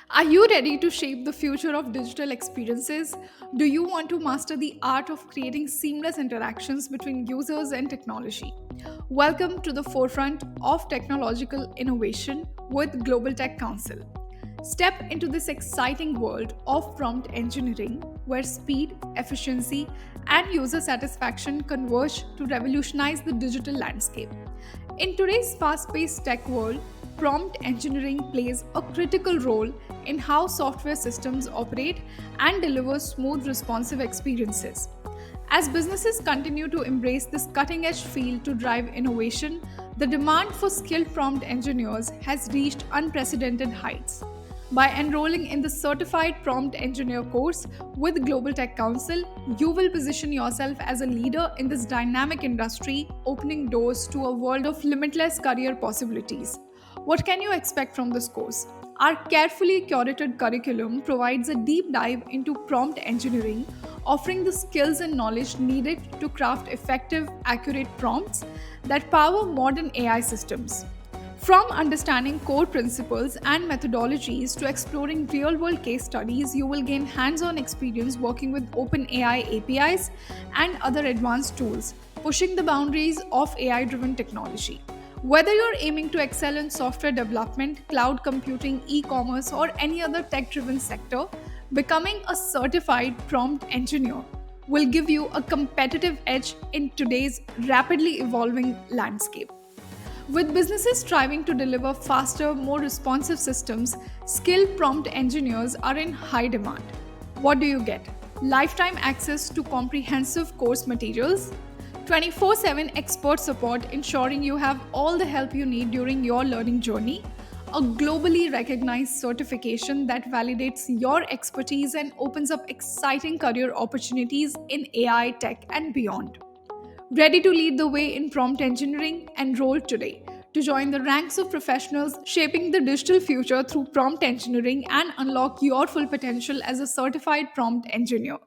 Are you ready to shape the future of digital experiences? Do you want to master the art of creating seamless interactions between users and technology? Welcome to the forefront of technological innovation with Global Tech Council. Step into this exciting world of prompt engineering where speed, efficiency, and user satisfaction converge to revolutionize the digital landscape. In today's fast paced tech world, prompt engineering plays a critical role in how software systems operate and deliver smooth, responsive experiences. As businesses continue to embrace this cutting edge field to drive innovation, the demand for skilled prompt engineers has reached unprecedented heights. By enrolling in the Certified Prompt Engineer course with Global Tech Council, you will position yourself as a leader in this dynamic industry, opening doors to a world of limitless career possibilities. What can you expect from this course? Our carefully curated curriculum provides a deep dive into prompt engineering, offering the skills and knowledge needed to craft effective, accurate prompts that power modern AI systems. From understanding core principles and methodologies to exploring real world case studies, you will gain hands on experience working with OpenAI APIs and other advanced tools, pushing the boundaries of AI driven technology. Whether you're aiming to excel in software development, cloud computing, e commerce, or any other tech driven sector, becoming a certified prompt engineer will give you a competitive edge in today's rapidly evolving landscape. With businesses striving to deliver faster, more responsive systems, skilled prompt engineers are in high demand. What do you get? Lifetime access to comprehensive course materials, 24/7 expert support ensuring you have all the help you need during your learning journey, a globally recognized certification that validates your expertise and opens up exciting career opportunities in AI, tech, and beyond. Ready to lead the way in prompt engineering? Enroll today to join the ranks of professionals shaping the digital future through prompt engineering and unlock your full potential as a certified prompt engineer.